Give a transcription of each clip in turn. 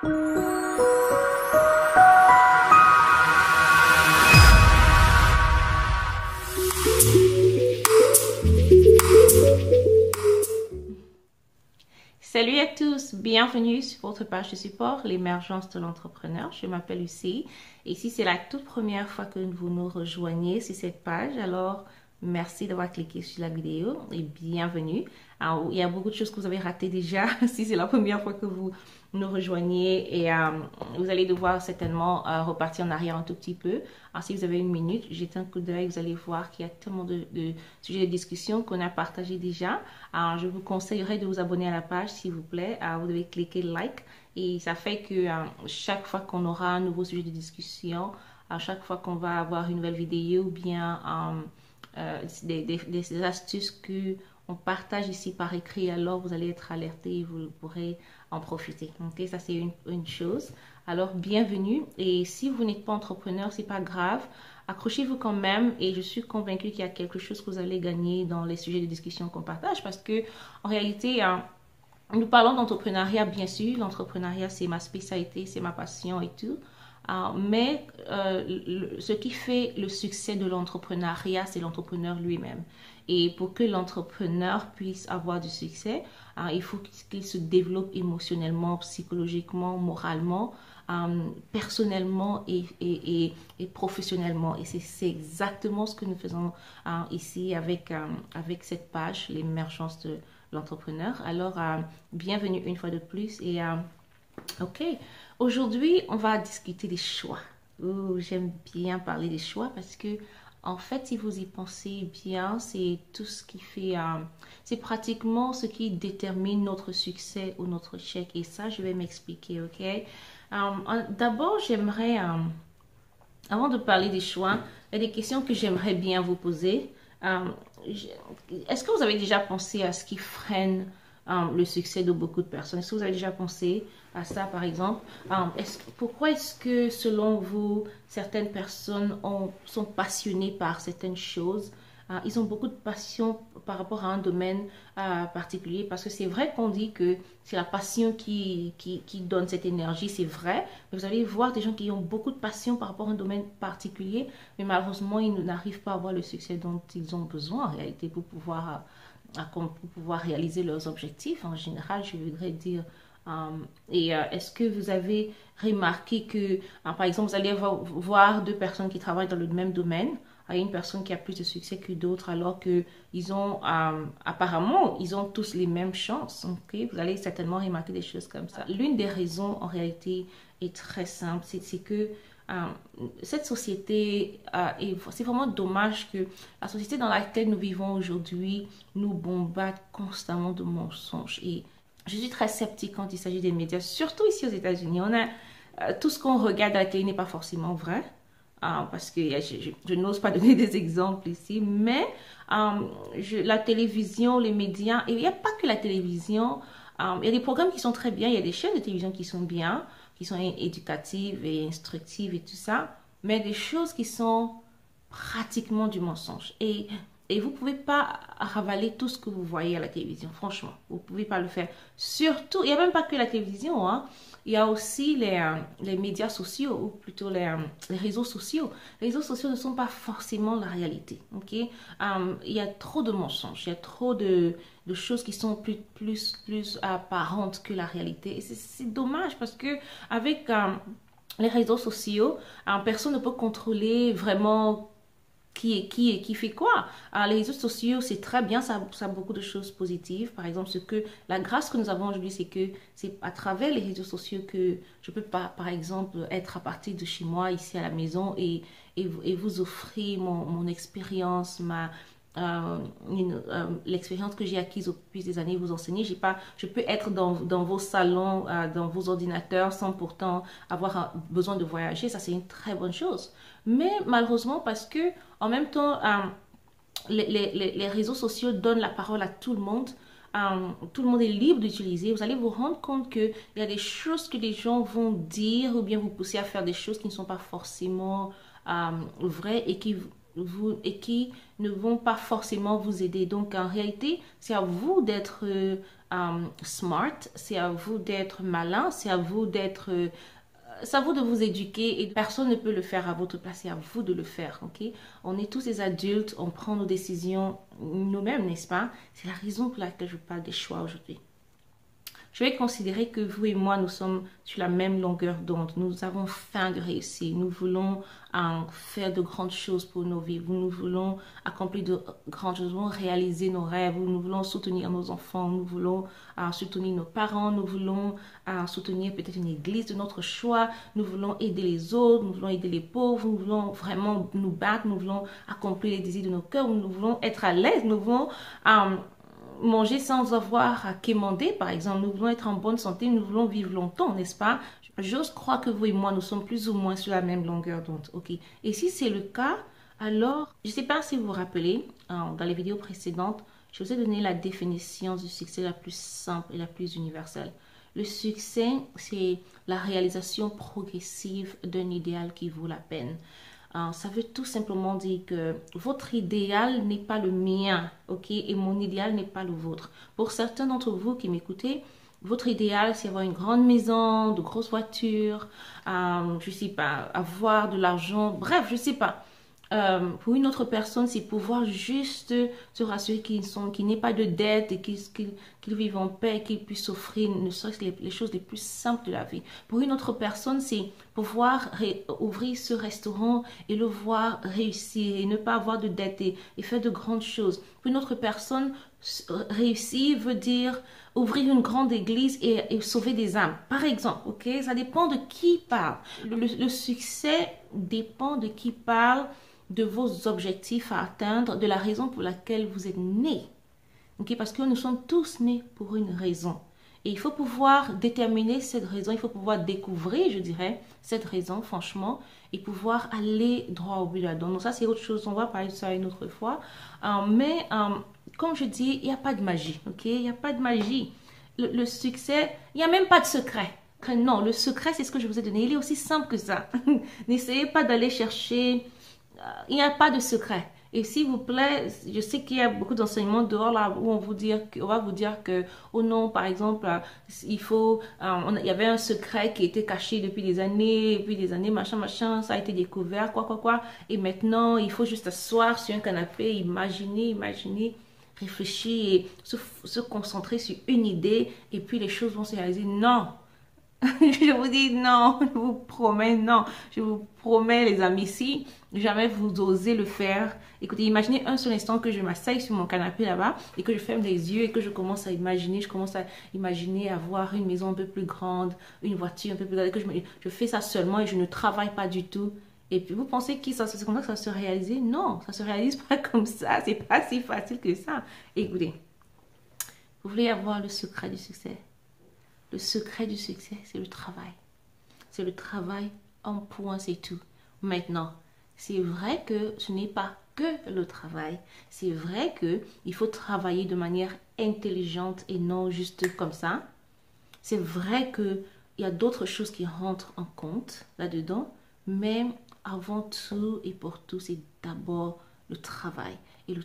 Salut à tous, bienvenue sur votre page de support, l'émergence de l'entrepreneur. Je m'appelle Lucie et si c'est la toute première fois que vous nous rejoignez sur cette page, alors merci d'avoir cliqué sur la vidéo et bienvenue. Alors, il y a beaucoup de choses que vous avez ratées déjà si c'est la première fois que vous nous rejoignez et vous allez devoir certainement repartir en arrière un tout petit peu. Alors, si vous avez une minute, jetez un coup d'œil, vous allez voir qu'il y a tellement de sujets de discussion qu'on a partagé déjà. Alors, je vous conseillerais de vous abonner à la page s'il vous plaît. Vous devez cliquer like et ça fait que chaque fois qu'on aura un nouveau sujet de discussion, à chaque fois qu'on va avoir une nouvelle vidéo ou bien des astuces que on partage ici par écrit, alors vous allez être alerté et vous pourrez en profiter. Ok, ça c'est une chose. Alors bienvenue et si vous n'êtes pas entrepreneur, c'est pas grave. Accrochez-vous quand même et je suis convaincue qu'il y a quelque chose que vous allez gagner dans les sujets de discussion qu'on partage parce que en réalité, nous parlons d'entrepreneuriat bien sûr. L'entrepreneuriat c'est ma spécialité, c'est ma passion et tout. Ce qui fait le succès de l'entrepreneuriat, c'est l'entrepreneur lui-même. Et pour que l'entrepreneur puisse avoir du succès, il faut qu'il se développe émotionnellement, psychologiquement, moralement, personnellement et professionnellement. Et c'est exactement ce que nous faisons ici avec cette page, l'émergence de l'entrepreneur. Alors, bienvenue une fois de plus et ok. Aujourd'hui, on va discuter des choix. J'aime bien parler des choix parce que, en fait, si vous y pensez bien, c'est tout ce qui fait, c'est pratiquement ce qui détermine notre succès ou notre échec. Et ça, je vais m'expliquer, ok? D'abord, j'aimerais, avant de parler des choix, il y a des questions que j'aimerais bien vous poser. Est-ce que vous avez déjà pensé à ce qui freine le succès de beaucoup de personnes? Est-ce que vous avez déjà pensé à ça, par exemple? Pourquoi est-ce que, selon vous, certaines personnes sont passionnées par certaines choses? Ils ont beaucoup de passion par rapport à un domaine particulier, parce que c'est vrai qu'on dit que c'est la passion qui donne cette énergie, c'est vrai, mais vous allez voir des gens qui ont beaucoup de passion par rapport à un domaine particulier, mais malheureusement, ils n'arrivent pas à avoir le succès dont ils ont besoin, en réalité, pour pouvoir réaliser leurs objectifs. En général, je voudrais dire. Est-ce que vous avez remarqué que, par exemple, vous allez voir deux personnes qui travaillent dans le même domaine, il y a une personne qui a plus de succès que d'autres, alors que apparemment, ils ont tous les mêmes chances. Okay? Vous allez certainement remarquer des choses comme ça. L'une des raisons, en réalité, est très simple, c'est que cette société, c'est vraiment dommage que la société dans laquelle nous vivons aujourd'hui nous bombarde constamment de mensonges. Et je suis très sceptique quand il s'agit des médias, surtout ici aux États-Unis. On a tout ce qu'on regarde à la télé n'est pas forcément vrai, parce que je n'ose pas donner des exemples ici, mais la télévision, les médias, et il n'y a pas que la télévision. Il y a des programmes qui sont très bien, il y a des chaînes de télévision qui sont bien, qui sont éducatives et instructives et tout ça, mais des choses qui sont pratiquement du mensonge. Et vous ne pouvez pas ravaler tout ce que vous voyez à la télévision, franchement. Vous ne pouvez pas le faire. Surtout, il n'y a même pas que la télévision, hein. Il y a aussi les médias sociaux, ou plutôt les réseaux sociaux. Les réseaux sociaux ne sont pas forcément la réalité, ok? Il y a trop de mensonges, il y a trop de choses qui sont plus apparentes que la réalité. Et c'est dommage parce que avec les réseaux sociaux, personne ne peut contrôler vraiment qui fait quoi. Les réseaux sociaux, c'est très bien, ça a beaucoup de choses positives. Par exemple, la grâce que nous avons aujourd'hui, c'est que c'est à travers les réseaux sociaux que je peux pas, par exemple, être à partir de chez moi, ici à la maison, et vous offrir mon expérience, l'expérience que j'ai acquise depuis des années, vous enseigner. Je peux être dans vos salons, dans vos ordinateurs, sans pourtant avoir besoin de voyager. Ça, c'est une très bonne chose. Mais malheureusement, parce que en même temps, les réseaux sociaux donnent la parole à tout le monde. Tout le monde est libre d'utiliser. Vous allez vous rendre compte qu'il y a des choses que les gens vont dire ou bien vous pousser à faire des choses qui ne sont pas forcément vraies et qui et qui ne vont pas forcément vous aider. Donc en réalité, c'est à vous d'être smart, c'est à vous d'être malin, c'est à vous de vous éduquer et personne ne peut le faire à votre place, c'est à vous de le faire, ok? On est tous des adultes, on prend nos décisions nous-mêmes, n'est-ce pas? C'est la raison pour laquelle je parle des choix aujourd'hui. Je vais considérer que vous et moi, nous sommes sur la même longueur d'onde. Nous avons faim de réussir. Nous voulons faire de grandes choses pour nos vies. Nous voulons accomplir de grandes choses. Nous voulons réaliser nos rêves. Nous voulons soutenir nos enfants. Nous voulons soutenir nos parents. Nous voulons soutenir peut-être une église de notre choix. Nous voulons aider les autres. Nous voulons aider les pauvres. Nous voulons vraiment nous battre. Nous voulons accomplir les désirs de nos cœurs. Nous voulons être à l'aise. Nous voulons manger sans avoir à quémander, par exemple. Nous voulons être en bonne santé, nous voulons vivre longtemps, n'est-ce pas? J'ose croire que vous et moi, nous sommes plus ou moins sur la même longueur d'onde, ok? Et si c'est le cas, alors, je ne sais pas si vous vous rappelez, dans les vidéos précédentes, je vous ai donné la définition du succès la plus simple et la plus universelle. Le succès, c'est la réalisation progressive d'un idéal qui vaut la peine. Ça veut tout simplement dire que votre idéal n'est pas le mien, ok? Et mon idéal n'est pas le vôtre. Pour certains d'entre vous qui m'écoutez, votre idéal, c'est avoir une grande maison, de grosses voitures, je sais pas, avoir de l'argent, bref, je sais pas. Pour une autre personne, c'est pouvoir juste se rassurer qu'il n'ait pas de dette et qu'ils vivent en paix et qu'ils puissent offrir ne serait-ce que les choses les plus simples de la vie. Pour une autre personne, c'est pouvoir ouvrir ce restaurant et le voir réussir et ne pas avoir de dette et faire de grandes choses. Pour une autre personne, réussir veut dire ouvrir une grande église et sauver des âmes. Par exemple, ok? Ça dépend de qui parle. Le succès dépend de qui parle, de vos objectifs à atteindre, de la raison pour laquelle vous êtes né. Okay? Parce que nous sommes tous nés pour une raison. Et il faut pouvoir déterminer cette raison, il faut pouvoir découvrir, je dirais, cette raison, franchement, et pouvoir aller droit au but là-dedans. Donc ça, c'est autre chose, on va parler de ça une autre fois. Mais, comme je dis, il n'y a pas de magie, ok? Il n'y a pas de magie. Le succès, il n'y a même pas de secret. Non, le secret, c'est ce que je vous ai donné. Il est aussi simple que ça. N'essayez pas d'aller chercher... Il n'y a pas de secret. Et s'il vous plaît, je sais qu'il y a beaucoup d'enseignements dehors là où on va vous dire que, oh non, par exemple, il y avait un secret qui était caché depuis des années, machin, ça a été découvert, quoi. Et maintenant, il faut juste s'asseoir sur un canapé, imaginer, réfléchir et se concentrer sur une idée et puis les choses vont se réaliser. Non! Je vous dis non, je vous promets non. Je vous promets les amis, si jamais vous osez le faire, écoutez, imaginez un seul instant que je m'asseye sur mon canapé là-bas et que je ferme les yeux et que je commence à imaginer avoir une maison un peu plus grande, une voiture un peu plus grande, et que je fais ça seulement et je ne travaille pas du tout. Et puis vous pensez que c'est comme ça que ça se réalise? Non, ça se réalise pas comme ça, c'est pas si facile que ça. Écoutez, vous voulez avoir le secret du succès? Le secret du succès, c'est le travail. C'est le travail en point, c'est tout. Maintenant, c'est vrai que ce n'est pas que le travail. C'est vrai qu'il faut travailler de manière intelligente et non juste comme ça. C'est vrai qu'il y a d'autres choses qui rentrent en compte là-dedans. Mais avant tout et pour tout, c'est d'abord le travail. Et le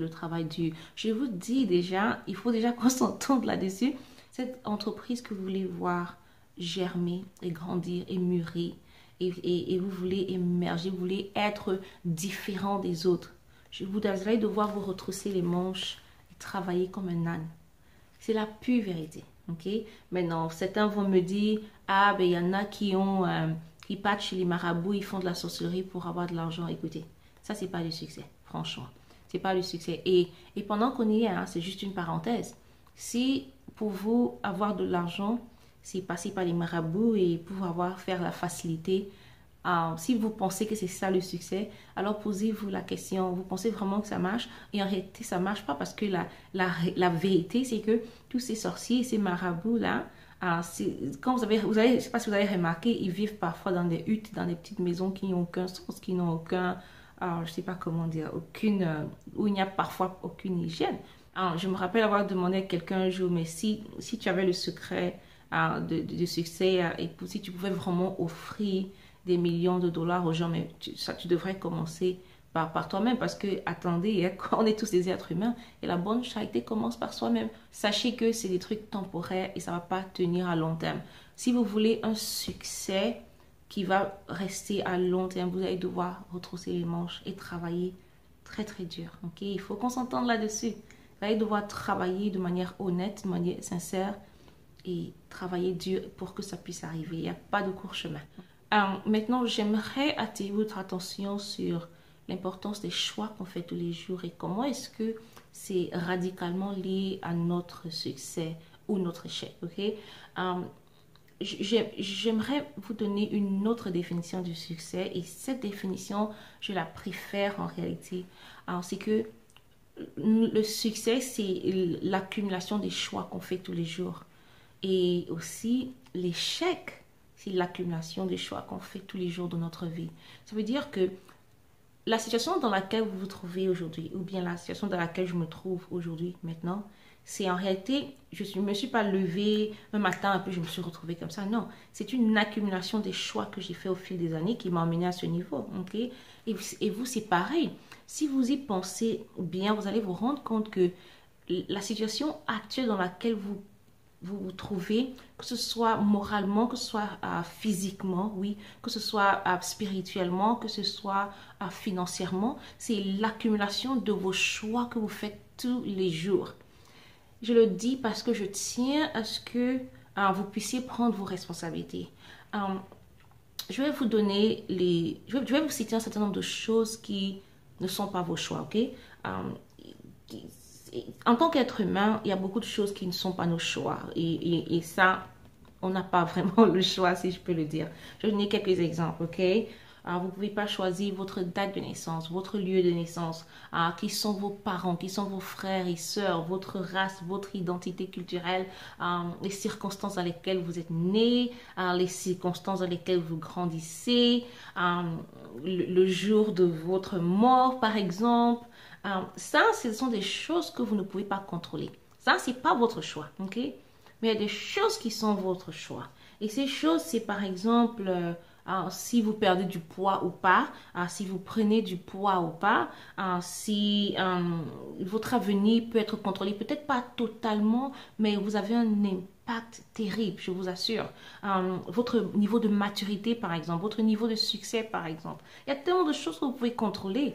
travail dur. Je vous dis déjà, il faut déjà qu'on s'entende là-dessus. Cette entreprise que vous voulez voir germer et grandir et mûrir et vous voulez émerger, vous voulez être différent des autres. Vous allez devoir vous retrousser les manches et travailler comme un âne. C'est la pure vérité. Ok? Maintenant, certains vont me dire, ah ben il y en a qui partent chez les marabouts, ils font de la sorcellerie pour avoir de l'argent. Écoutez, ça c'est pas le succès, franchement. C'est pas le succès. Et pendant qu'on y est, hein, c'est juste une parenthèse. Si pour vous avoir de l'argent, c'est passer par les marabouts et pouvoir faire la facilité. Si vous pensez que c'est ça le succès, alors posez-vous la question. Vous pensez vraiment que ça marche? Et en réalité, ça ne marche pas parce que la vérité, c'est que tous ces sorciers, ces marabouts-là, quand je ne sais pas si vous avez remarqué, ils vivent parfois dans des huttes, dans des petites maisons qui n'ont aucun sens, qui n'ont aucun, je ne sais pas comment dire, où il n'y a parfois aucune hygiène. Je me rappelle avoir demandé à quelqu'un un jour, mais si tu avais le secret de succès et si tu pouvais vraiment offrir des millions de dollars aux gens, mais tu devrais commencer par toi-même parce que, attendez, hein, on est tous des êtres humains et la bonne charité commence par soi-même. Sachez que c'est des trucs temporaires et ça ne va pas tenir à long terme. Si vous voulez un succès qui va rester à long terme, vous allez devoir retrousser les manches et travailler très très dur. Ok, il faut qu'on s'entende là-dessus. Vous allez devoir travailler de manière honnête, de manière sincère et travailler dur pour que ça puisse arriver. Il n'y a pas de court chemin. Maintenant, j'aimerais attirer votre attention sur l'importance des choix qu'on fait tous les jours et comment est-ce que c'est radicalement lié à notre succès ou notre échec. Ok, j'aimerais vous donner une autre définition du succès et cette définition, je la préfère en réalité. Alors, c'est que le succès, c'est l'accumulation des choix qu'on fait tous les jours. Et aussi, l'échec, c'est l'accumulation des choix qu'on fait tous les jours de notre vie. Ça veut dire que la situation dans laquelle vous vous trouvez aujourd'hui, ou bien la situation dans laquelle je me trouve aujourd'hui, maintenant, c'est en réalité, je ne me suis pas levée un matin, un peu, je me suis retrouvée comme ça. Non, c'est une accumulation des choix que j'ai fait au fil des années qui m'a emmenée à ce niveau. Okay? Et vous, c'est pareil. Si vous y pensez bien, vous allez vous rendre compte que la situation actuelle dans laquelle vous trouvez, que ce soit moralement, que ce soit physiquement, oui, que ce soit spirituellement, que ce soit financièrement, c'est l'accumulation de vos choix que vous faites tous les jours. Je le dis parce que je tiens à ce que vous puissiez prendre vos responsabilités. Je vais vous donner je vais vous citer un certain nombre de choses qui ne sont pas vos choix, ok? En tant qu'être humain, il y a beaucoup de choses qui ne sont pas nos choix. Et ça, on n'a pas vraiment le choix, si je peux le dire. Je vais donner quelques exemples, ok? Vous ne pouvez pas choisir votre date de naissance, votre lieu de naissance, qui sont vos parents, qui sont vos frères et sœurs, votre race, votre identité culturelle, les circonstances dans lesquelles vous êtes né, les circonstances dans lesquelles vous grandissez, le jour de votre mort, par exemple. Ça, ce sont des choses que vous ne pouvez pas contrôler. Ça, ce n'est pas votre choix, ok? Mais il y a des choses qui sont votre choix. Et ces choses, c'est par exemple, si vous perdez du poids ou pas, si vous prenez du poids ou pas, si votre avenir peut être contrôlé, peut-être pas totalement, mais vous avez un impact terrible, je vous assure. Votre niveau de maturité, par exemple, votre niveau de succès, par exemple. Il y a tellement de choses que vous pouvez contrôler.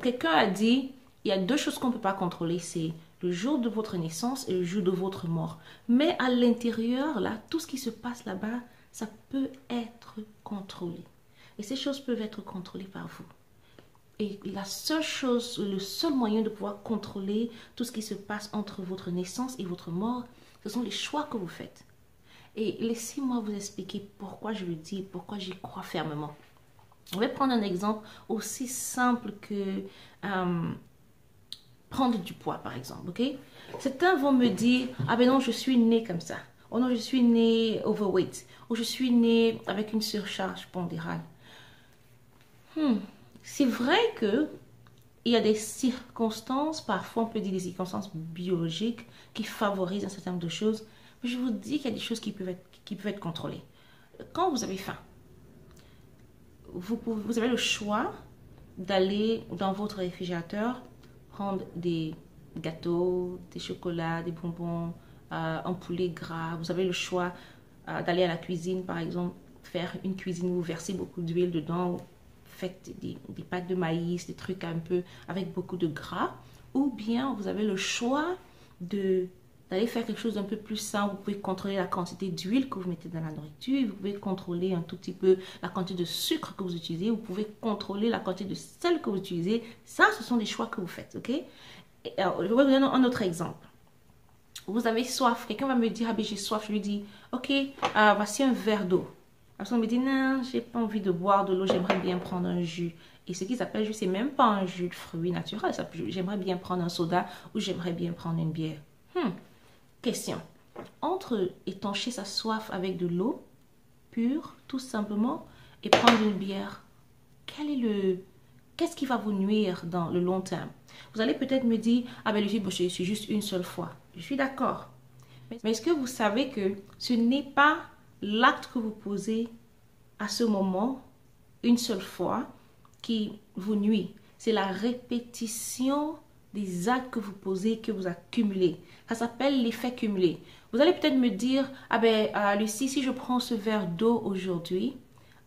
Quelqu'un a dit, il y a deux choses qu'on ne peut pas contrôler, c'est le jour de votre naissance et le jour de votre mort. Mais à l'intérieur, là, tout ce qui se passe là-bas, ça peut être contrôlé. Et ces choses peuvent être contrôlées par vous. Et la seule chose, le seul moyen de pouvoir contrôler tout ce qui se passe entre votre naissance et votre mort, ce sont les choix que vous faites. Et laissez-moi vous expliquer pourquoi je le dis, pourquoi j'y crois fermement. Je vais prendre un exemple aussi simple que prendre du poids, par exemple, ok? Certains vont me dire, ah ben non, je suis né comme ça. Oh non, je suis né overweight. Ou je suis né avec une surcharge pondérale. C'est vrai que il y a des circonstances, parfois on peut dire des circonstances biologiques qui favorisent un certain nombre de choses. Mais je vous dis qu'il y a des choses qui peuvent être contrôlées. Quand vous avez faim, vous avez le choix d'aller dans votre réfrigérateur, prendre des gâteaux, des chocolats, des bonbons, un poulet gras. Vous avez le choix d'aller à la cuisine, par exemple, faire une cuisine où vous versez beaucoup d'huile dedans, faites des pâtes de maïs, des trucs un peu avec beaucoup de gras. Ou bien vous avez le choix d'aller faire quelque chose d'un peu plus sain. Vous pouvez contrôler la quantité d'huile que vous mettez dans la nourriture. Vous pouvez contrôler un tout petit peu la quantité de sucre que vous utilisez. Vous pouvez contrôler la quantité de sel que vous utilisez. Ça, ce sont des choix que vous faites, ok? Alors, je vais vous donner un autre exemple. Vous avez soif. Quelqu'un va me dire, ah ben j'ai soif. Je lui dis, ok, voici un verre d'eau. La personne me dit, non, j'ai pas envie de boire de l'eau. J'aimerais bien prendre un jus. Et ce qu'ils appellent jus, c'est même pas un jus de fruits naturels. J'aimerais bien prendre un soda ou j'aimerais bien prendre une bière. Question. Entre étancher sa soif avec de l'eau pure, tout simplement, et prendre une bière, qu'est-ce qui va vous nuire dans le long terme? Vous allez peut-être me dire, ah ben le jus, c'est juste une seule fois. Je suis d'accord. Mais est-ce que vous savez que ce n'est pas l'acte que vous posez à ce moment une seule fois qui vous nuit. C'est la répétition des actes que vous posez, que vous accumulez. Ça s'appelle l'effet cumulé. Vous allez peut-être me dire, ah ben Lucie, si je prends ce verre d'eau aujourd'hui,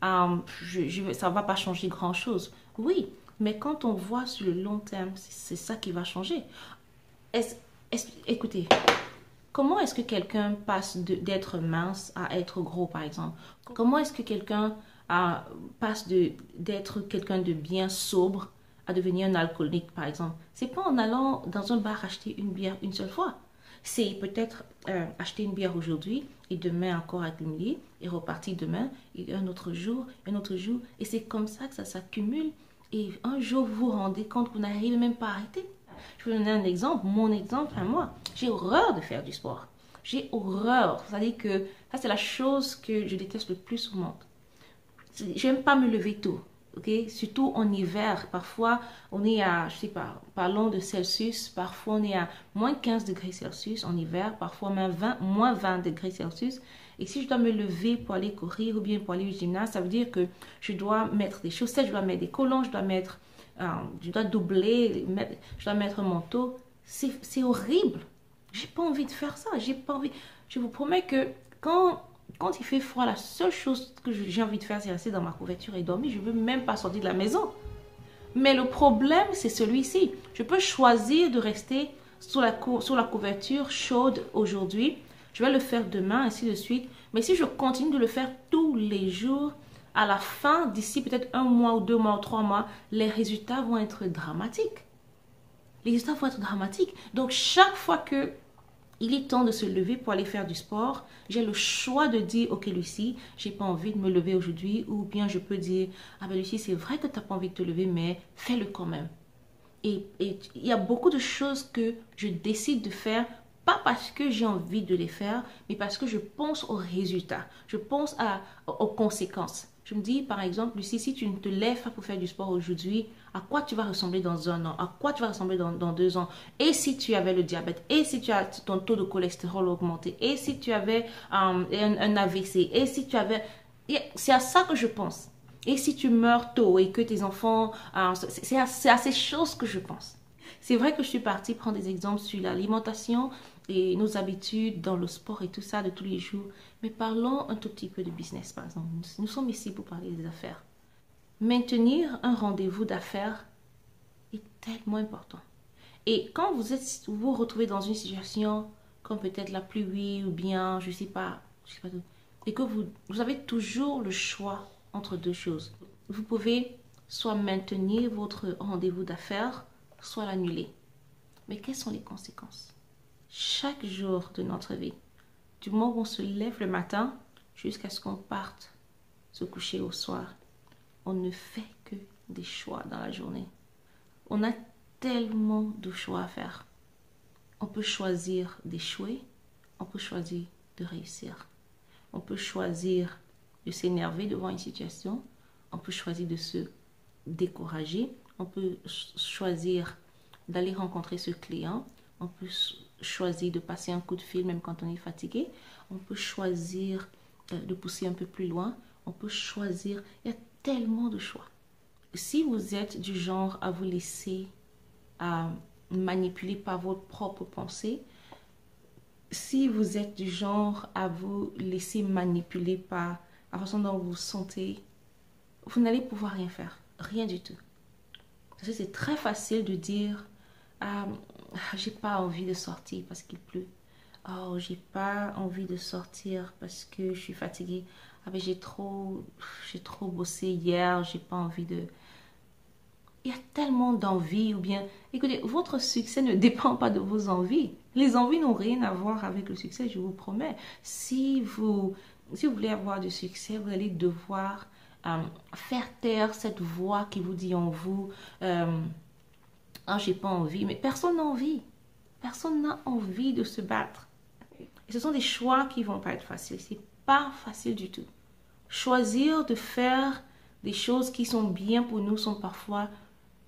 ça ne va pas changer grand-chose. Oui, mais quand on voit sur le long terme, c'est ça qui va changer. Écoutez, comment est-ce que quelqu'un passe d'être mince à être gros, par exemple? Comment est-ce que quelqu'un passe d'être quelqu'un de bien sobre à devenir un alcoolique, par exemple? C'est pas en allant dans un bar acheter une bière une seule fois. C'est peut-être acheter une bière aujourd'hui et demain encore accumuler et repartir demain et un autre jour. Et c'est comme ça que ça s'accumule. Et un jour, vous vous rendez compte que vous n'arrivez même pas à arrêter. Je vais vous donner un exemple, mon exemple à moi. J'ai horreur de faire du sport. J'ai horreur. C'est-à-dire que ça, c'est la chose que je déteste le plus au monde. J'aime pas me lever tôt. Okay? Surtout en hiver, parfois on est à, je sais pas, parlons de Celsius, parfois on est à moins 15 degrés Celsius en hiver, parfois même moins 20 degrés Celsius. Et si je dois me lever pour aller courir ou bien pour aller au gymnase, ça veut dire que je dois mettre des chaussettes, je dois mettre des collants, je dois doubler, je dois mettre un manteau. C'est horrible. J'ai pas envie de faire ça. J'ai pas envie. Je vous promets que quand il fait froid, la seule chose que j'ai envie de faire, c'est rester dans ma couverture et dormir. Je ne veux même pas sortir de la maison. Mais le problème, c'est celui-ci. Je peux choisir de rester sous la couverture chaude aujourd'hui. Je vais le faire demain, ainsi de suite. Mais si je continue de le faire tous les jours, à la fin, d'ici peut-être 1 mois ou 2 mois ou 3 mois, les résultats vont être dramatiques. Les résultats vont être dramatiques. Donc, chaque fois que il est temps de se lever pour aller faire du sport, j'ai le choix de dire, ok Lucie, j'ai pas envie de me lever aujourd'hui, ou bien je peux dire, ah ben Lucie, c'est vrai que tu n'as pas envie de te lever, mais fais-le quand même. Et il y a beaucoup de choses que je décide de faire, pas parce que j'ai envie de les faire, mais parce que je pense aux résultats, je pense aux conséquences. Je me dis, par exemple, Lucie, si tu ne te lèves pas pour faire du sport aujourd'hui, à quoi tu vas ressembler dans 1 an? À quoi tu vas ressembler dans 2 ans? Et si tu avais le diabète? Et si tu as ton taux de cholestérol augmenté? Et si tu avais un AVC? Et si tu avais... C'est à ça que je pense. Et si tu meurs tôt et que tes enfants... c'est à ces choses que je pense. C'est vrai que je suis partie prendre des exemples sur l'alimentation et nos habitudes dans le sport et tout ça de tous les jours. Mais parlons un tout petit peu de business, par exemple. Nous sommes ici pour parler des affaires. Maintenir un rendez-vous d'affaires est tellement important. Et quand vous vous retrouvez dans une situation comme peut-être la pluie ou bien, je sais pas et que vous avez toujours le choix entre deux choses. Vous pouvez soit maintenir votre rendez-vous d'affaires, soit l'annuler. Mais quelles sont les conséquences? Chaque jour de notre vie, du moment où on se lève le matin jusqu'à ce qu'on parte se coucher au soir, on ne fait que des choix dans la journée. On a tellement de choix à faire. On peut choisir d'échouer, on peut choisir de réussir. On peut choisir de s'énerver devant une situation, on peut choisir de se décourager, on peut choisir d'aller rencontrer ce client, on peut choisir de passer un coup de fil même quand on est fatigué, on peut choisir de pousser un peu plus loin, on peut choisir, il y a tellement de choix. Si vous êtes du genre à vous laisser manipuler par votre propre pensée, si vous êtes du genre à vous laisser manipuler par la façon dont vous vous sentez, vous n'allez pouvoir rien faire, rien du tout. Parce que c'est très facile de dire j'ai pas envie de sortir parce qu'il pleut. Oh, j'ai pas envie de sortir parce que je suis fatiguée. Ah, mais j'ai trop bossé hier, j'ai pas envie de... Il y a tellement d'envie ou bien... Écoutez, votre succès ne dépend pas de vos envies. Les envies n'ont rien à voir avec le succès, je vous promets. Si vous voulez avoir du succès, vous allez devoir faire taire cette voix qui vous dit en vous ah, j'ai pas envie. Mais personne n'a envie. Personne n'a envie de se battre. Et ce sont des choix qui vont pas être faciles. C'est pas facile du tout. Choisir de faire des choses qui sont bien pour nous sont parfois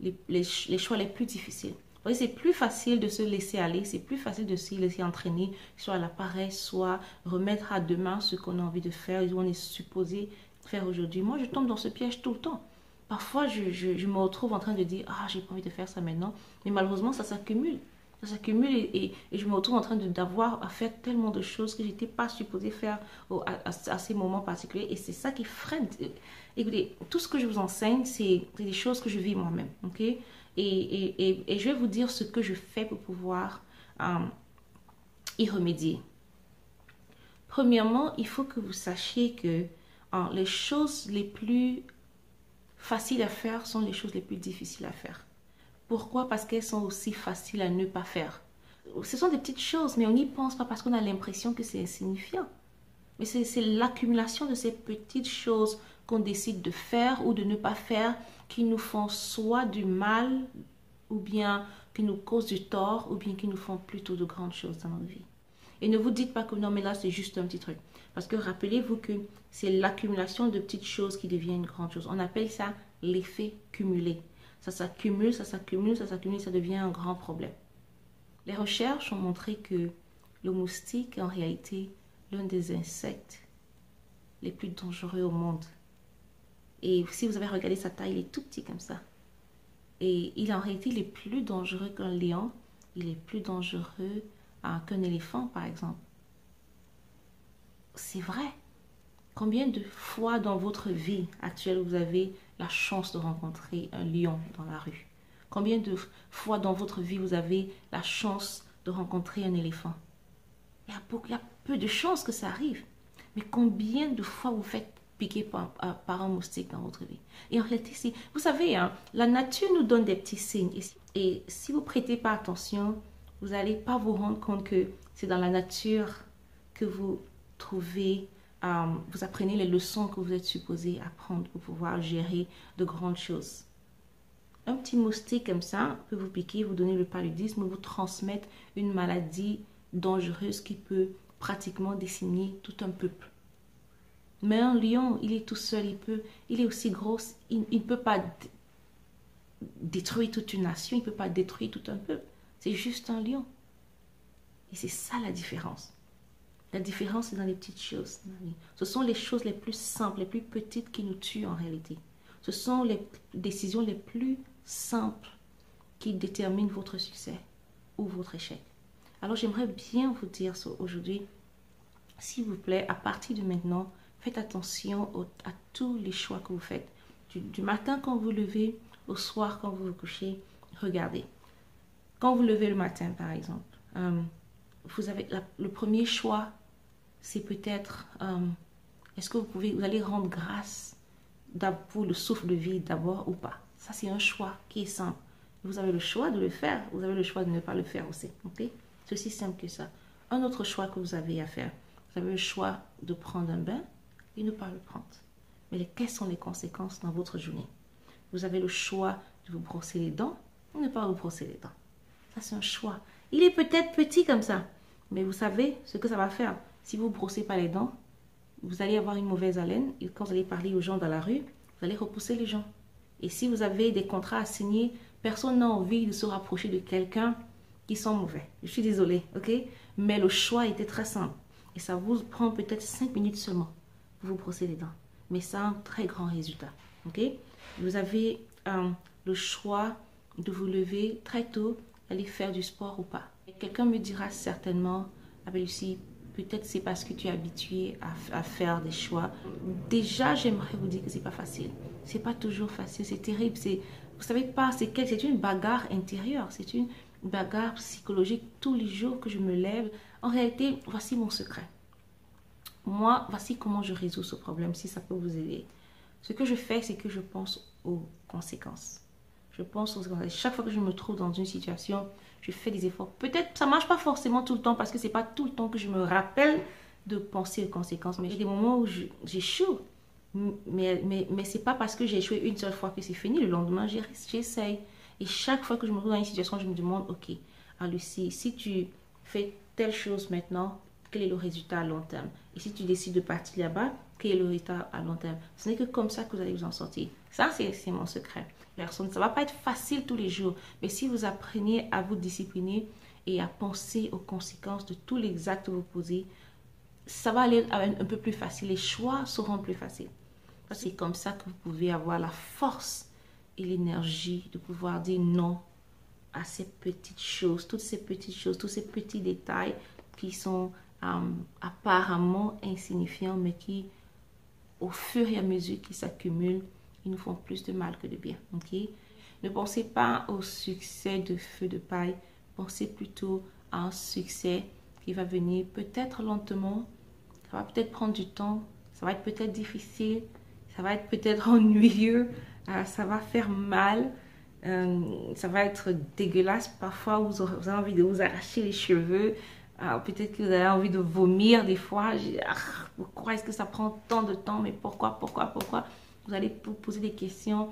les choix les plus difficiles. Oui, c'est plus facile de se laisser aller, c'est plus facile de se laisser entraîner, soit à la paresse, soit remettre à demain ce qu'on a envie de faire, et on est supposé faire aujourd'hui. Moi, je tombe dans ce piège tout le temps. Parfois, je me retrouve en train de dire, ah, j'ai pas envie de faire ça maintenant. Mais malheureusement, ça s'accumule. Ça s'accumule et je me retrouve en train d'avoir à faire tellement de choses que je n'étais pas supposée faire à ces moments particuliers. Et c'est ça qui freine. Écoutez, tout ce que je vous enseigne, c'est des choses que je vis moi-même. Ok? Et je vais vous dire ce que je fais pour pouvoir y remédier. Premièrement, il faut que vous sachiez que les choses les plus faciles à faire sont les choses les plus difficiles à faire. Pourquoi? Parce qu'elles sont aussi faciles à ne pas faire. Ce sont des petites choses, mais on n'y pense pas parce qu'on a l'impression que c'est insignifiant. Mais c'est l'accumulation de ces petites choses qu'on décide de faire ou de ne pas faire qui nous font soit du mal ou bien qui nous causent du tort ou bien qui nous font plutôt de grandes choses dans notre vie. Et ne vous dites pas que non, mais là, c'est juste un petit truc. Parce que rappelez-vous que c'est l'accumulation de petites choses qui devient une grande chose. On appelle ça l'effet cumulé. Ça s'accumule, ça s'accumule, ça s'accumule, ça devient un grand problème. Les recherches ont montré que le moustique est en réalité l'un des insectes les plus dangereux au monde. Et si vous avez regardé sa taille, il est tout petit comme ça. Et il en réalité, il est plus dangereux qu'un lion, il est plus dangereux qu'un éléphant, par exemple. C'est vrai. Combien de fois dans votre vie actuelle vous avez la chance de rencontrer un lion dans la rue? Combien de fois dans votre vie vous avez la chance de rencontrer un éléphant? Il y a peu de chances que ça arrive. Mais combien de fois vous faites piquer par un moustique dans votre vie? Et en réalité, vous savez, hein, la nature nous donne des petits signes. Et si vous ne prêtez pas attention, vous n'allez pas vous rendre compte que c'est dans la nature que vous trouvez, vous apprenez les leçons que vous êtes supposé apprendre pour pouvoir gérer de grandes choses. Un petit moustique comme ça peut vous piquer, vous donner le paludisme, vous transmettre une maladie dangereuse qui peut pratiquement décimer tout un peuple. Mais un lion, il est tout seul, il est aussi gros, il ne peut pas détruire toute une nation, il ne peut pas détruire tout un peuple. C'est juste un lion. Et c'est ça la différence. La différence, c'est dans les petites choses. Ce sont les choses les plus simples, les plus petites qui nous tuent en réalité. Ce sont les décisions les plus simples qui déterminent votre succès ou votre échec. Alors, j'aimerais bien vous dire aujourd'hui, s'il vous plaît, à partir de maintenant, faites attention à tous les choix que vous faites. Du matin quand vous vous levez, au soir quand vous vous couchez, regardez. Quand vous levez le matin, par exemple, vous avez le premier choix, c'est peut-être, est-ce que vous allez rendre grâce pour le souffle de vie d'abord ou pas? Ça, c'est un choix qui est simple. Vous avez le choix de le faire, vous avez le choix de ne pas le faire aussi. Okay? C'est aussi simple que ça. Un autre choix que vous avez à faire, vous avez le choix de prendre un bain et ne pas le prendre. Mais quelles sont les conséquences dans votre journée? Vous avez le choix de vous brosser les dents ou ne pas vous brosser les dents. Ça, c'est un choix. Il est peut-être petit comme ça, mais vous savez ce que ça va faire. Si vous ne brossez pas les dents, vous allez avoir une mauvaise haleine et quand vous allez parler aux gens dans la rue, vous allez repousser les gens. Et si vous avez des contrats à signer, personne n'a envie de se rapprocher de quelqu'un qui sent mauvais. Je suis désolée, ok? Mais le choix était très simple. Et ça vous prend peut-être 5 minutes seulement pour vous brosser les dents. Mais ça a un très grand résultat, ok? Vous avez le choix de vous lever très tôt, aller faire du sport ou pas. Quelqu'un me dira certainement, ah ben Lucie, peut-être c'est parce que tu es habituée à faire des choix. Déjà, j'aimerais vous dire que c'est pas facile. C'est pas toujours facile, c'est terrible. Vous savez pas, c'est une bagarre intérieure, c'est une bagarre psychologique tous les jours que je me lève. En réalité, voici mon secret. Moi, voici comment je résous ce problème, si ça peut vous aider. Ce que je fais, c'est que je pense aux conséquences. Je pense aux conséquences. Chaque fois que je me trouve dans une situation, je fais des efforts. Peut-être ça ne marche pas forcément tout le temps parce que ce n'est pas tout le temps que je me rappelle de penser aux conséquences. Mais il y a des moments où j'échoue. Mais ce n'est pas parce que j'ai échoué une seule fois que c'est fini. Le lendemain, j'essaye. Et chaque fois que je me trouve dans une situation, je me demande, ok, Lucie, si tu fais telle chose maintenant, quel est le résultat à long terme? Et si tu décides de partir là-bas, quel est le résultat à long terme? Ce n'est que comme ça que vous allez vous en sortir. Ça, c'est mon secret. personne. Ça va pas être facile tous les jours, mais si vous apprenez à vous discipliner et à penser aux conséquences de tous les actes que vous posez, ça va aller un peu plus facile. Les choix seront plus faciles. C'est comme ça que vous pouvez avoir la force et l'énergie de pouvoir dire non à ces petites choses, toutes ces petites choses, tous ces petits détails qui sont apparemment insignifiants, mais qui, au fur et à mesure qu'ils s'accumulent, ils nous font plus de mal que de bien. Ok? Ne pensez pas au succès de feu de paille, pensez plutôt à un succès qui va venir peut-être lentement, ça va peut-être prendre du temps, ça va être peut-être difficile, ça va être peut-être ennuyeux, ça va faire mal, ça va être dégueulasse. Parfois, vous avez envie de vous arracher les cheveux, peut-être que vous avez envie de vomir des fois. Pourquoi est-ce que ça prend tant de temps? Mais pourquoi? Vous allez vous poser des questions,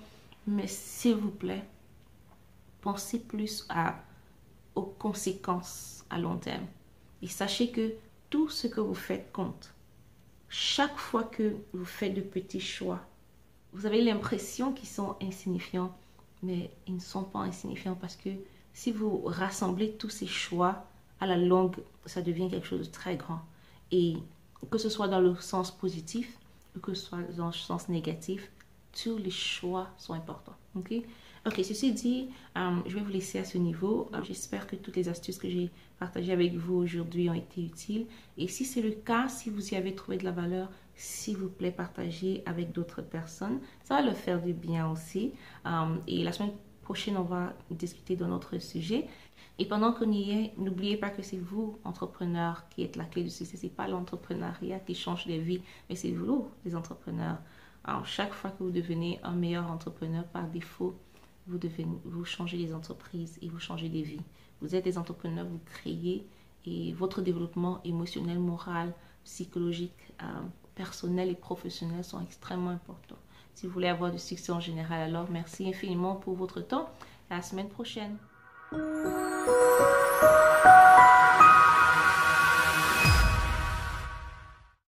mais s'il vous plaît, pensez plus aux conséquences à long terme. Et sachez que tout ce que vous faites compte. Chaque fois que vous faites de petits choix, vous avez l'impression qu'ils sont insignifiants, mais ils ne sont pas insignifiants parce que si vous rassemblez tous ces choix, à la longue, ça devient quelque chose de très grand. Et que ce soit dans le sens positif ou que ce soit dans le sens négatif, tous les choix sont importants. Ok? Ok, ceci dit, je vais vous laisser à ce niveau. J'espère que toutes les astuces que j'ai partagées avec vous aujourd'hui ont été utiles. Et si c'est le cas, si vous y avez trouvé de la valeur, s'il vous plaît, partagez avec d'autres personnes. Ça va leur faire du bien aussi. Et la semaine prochaine, on va discuter d'un autre sujet. Et pendant qu'on y est, n'oubliez pas que c'est vous, entrepreneurs, qui êtes la clé du succès. Ce n'est pas l'entrepreneuriat qui change les vies, mais c'est vous, les entrepreneurs. Alors, chaque fois que vous devenez un meilleur entrepreneur par défaut, vous changez les entreprises et vous changez des vies. Vous êtes des entrepreneurs, vous créez et votre développement émotionnel, moral, psychologique, personnel et professionnel sont extrêmement importants. Si vous voulez avoir du succès en général, alors merci infiniment pour votre temps. À la semaine prochaine.